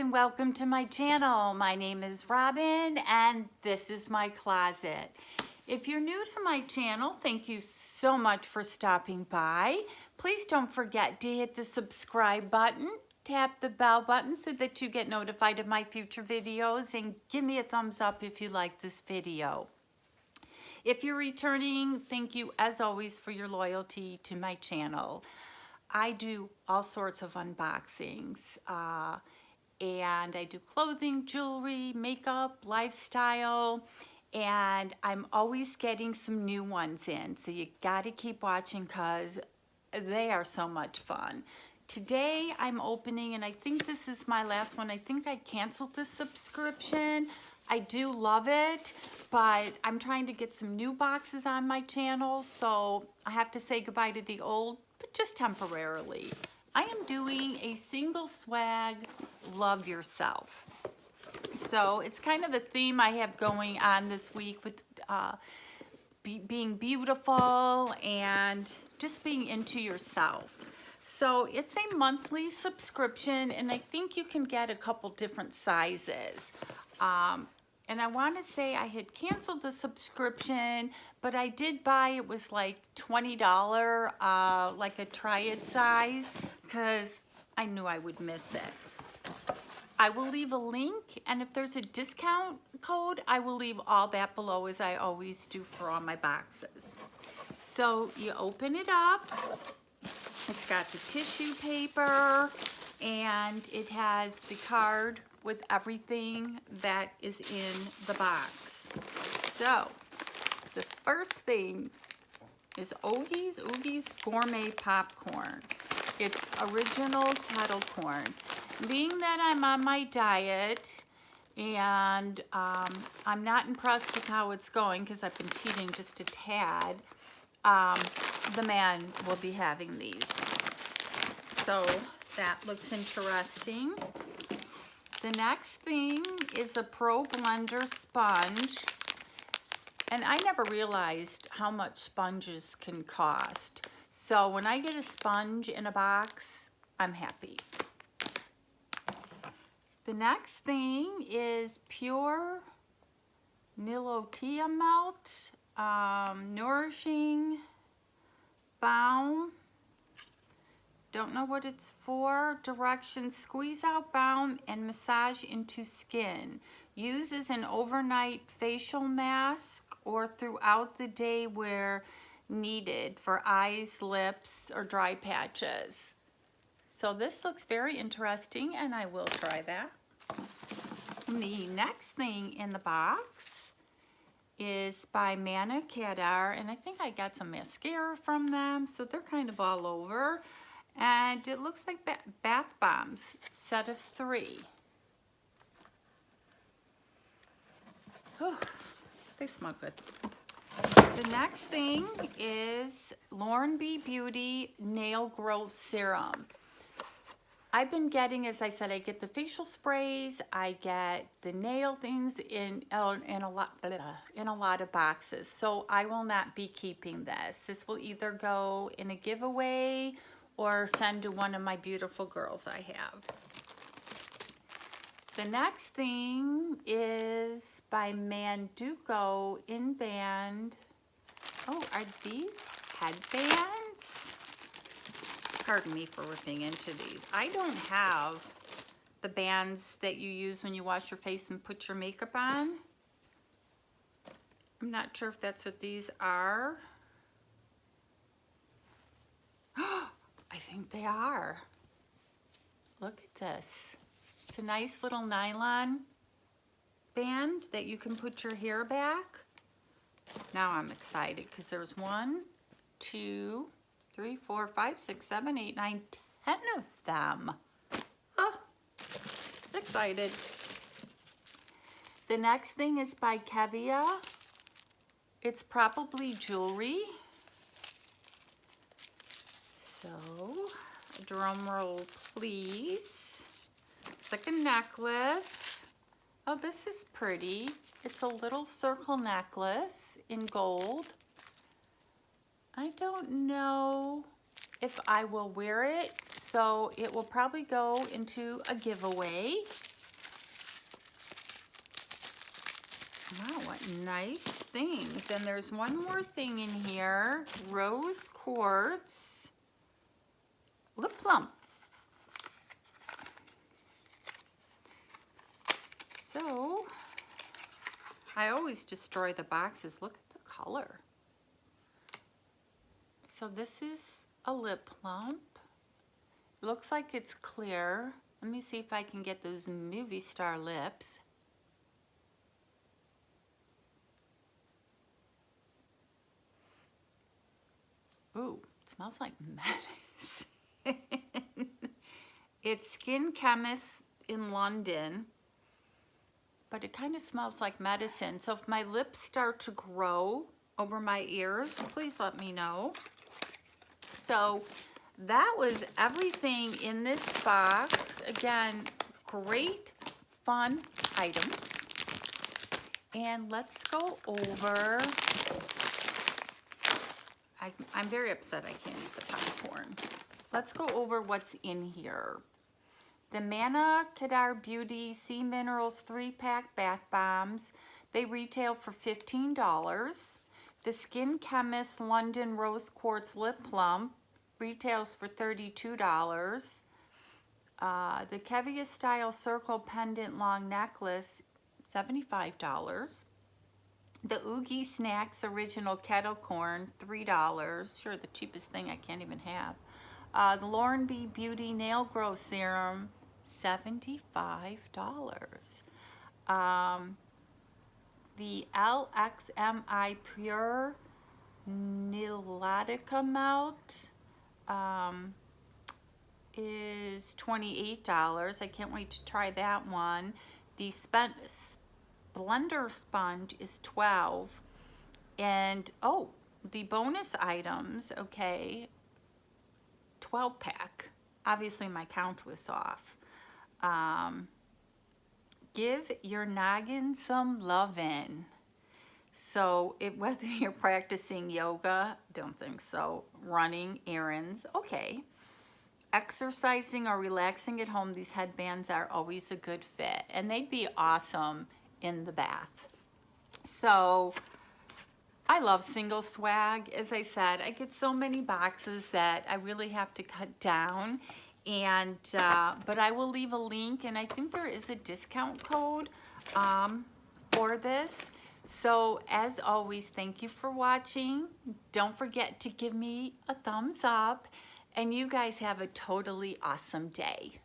and welcome to my channel. My name is Robin and this is my closet. If you're new to my channel, thank you so much for stopping by. Please don't forget to hit the subscribe button, tap the bell button so that you get notified of my future videos, and give me a thumbs up if you like this video. If you're returning, thank you as always for your loyalty to my channel. I do all sorts of unboxings and I do clothing, jewelry, makeup, lifestyle, and I'm always getting some new ones in. So you gotta keep watching because they are so much fun. Today I'm opening, and I think this is my last one. I think I canceled the subscription. I do love it, but I'm trying to get some new boxes on my channel, so I have to say goodbye to the old, but just temporarily. I am doing a Singleswag Love Yourself. So it's kind of a theme I have going on this week with being beautiful and just being into yourself. So it's a monthly subscription, and I think you can get a couple different sizes. And I want to say I had canceled the subscription, but I did buy, it was like $20, like a triad size, because I knew I would miss it. I will leave a link, and if there's a discount code, I will leave all that below, as I always do for all my boxes. So you open it up. It's got the tissue paper, and it has the card with everything that is in the box. So the first thing is Oogie's Gourmet Popcorn. It's original kettle corn. Being that I'm on my diet and I'm not impressed with how it's going because I've been cheating just a tad, the man will be having these. So that looks interesting. The next thing is a Pro Blender sponge. And I never realized how much sponges can cost. So when I get a sponge in a box, I'm happy. The next thing is pure Nilotia melt, nourishing balm. Don't know what it's for. Directions: squeeze out balm and massage into skin. Use as an overnight facial mask or throughout the day where needed for eyes, lips, or dry patches. So this looks very interesting, and I will try that. The next thing in the box is by Manna Kadar, and I think I got some mascara from them, so they're kind of all over. And it looks like bath bombs, set of 3. Oh, they smell good. The next thing is Lauren B Beauty Nail Growth Serum. I've been getting, as I said, I get the facial sprays, I get the nail things in a lot of boxes. So I will not be keeping this. This will either go in a giveaway or send to one of my beautiful girls I have. The next thing is by Manduco In Band. Oh, are these headbands? Pardon me for ripping into these. I don't have the bands that you use when you wash your face and put your makeup on. I'm not sure if that's what these are. I think they are. Look at this. It's a nice little nylon band that you can put your hair back. Now I'm excited because there's 1, 2, 3, 4, 5, 6, 7, 8, 9, 10 of them. Oh, excited. The next thing is by Kevia. It's probably jewelry. So, drum roll, please. It's like a necklace. Oh, this is pretty. It's a little circle necklace in gold. I don't know if I will wear it, so it will probably go into a giveaway. Wow, what nice things. And there's one more thing in here. Rose quartz lip plump. So, I always destroy the boxes. Look at the color. So this is a lip plump. Looks like it's clear. Let me see if I can get those movie star lips. Ooh, it smells like medicine. It's Skin Chemist in London, but it kind of smells like medicine. So if my lips start to grow over my ears, please let me know. So that was everything in this box. Again, great, fun items. And let's go over, I'm very upset I can't eat the popcorn. Let's go over what's in here. The Manna Kadar Beauty Sea Minerals 3-pack bath bombs. They retail for $15. The Skin Chemist London Rose Quartz Lip Plump retails for $32. The Kevia Style Circle Pendant Long Necklace, $75. The Oogie Snacks Original Kettle Corn, $3. Sure, the cheapest thing I can't even have. The Lauren B Beauty Nail Growth Serum, $75. The LXMI Pure Nilotica Melt is $28. I can't wait to try that one. The Splendor Sponge is $12. And, oh, the bonus items, okay, 12-pack. Obviously, my count was off. Give your noggin some lovin'. So whether you're practicing yoga, don't think so, running, errands, okay. Exercising or relaxing at home, these headbands are always a good fit. And they'd be awesome in the bath. So I love Singleswag. As I said, I get so many boxes that I really have to cut down. And but I will leave a link, and I think there is a discount code for this. So as always, thank you for watching. Don't forget to give me a thumbs up, and you guys have a totally awesome day.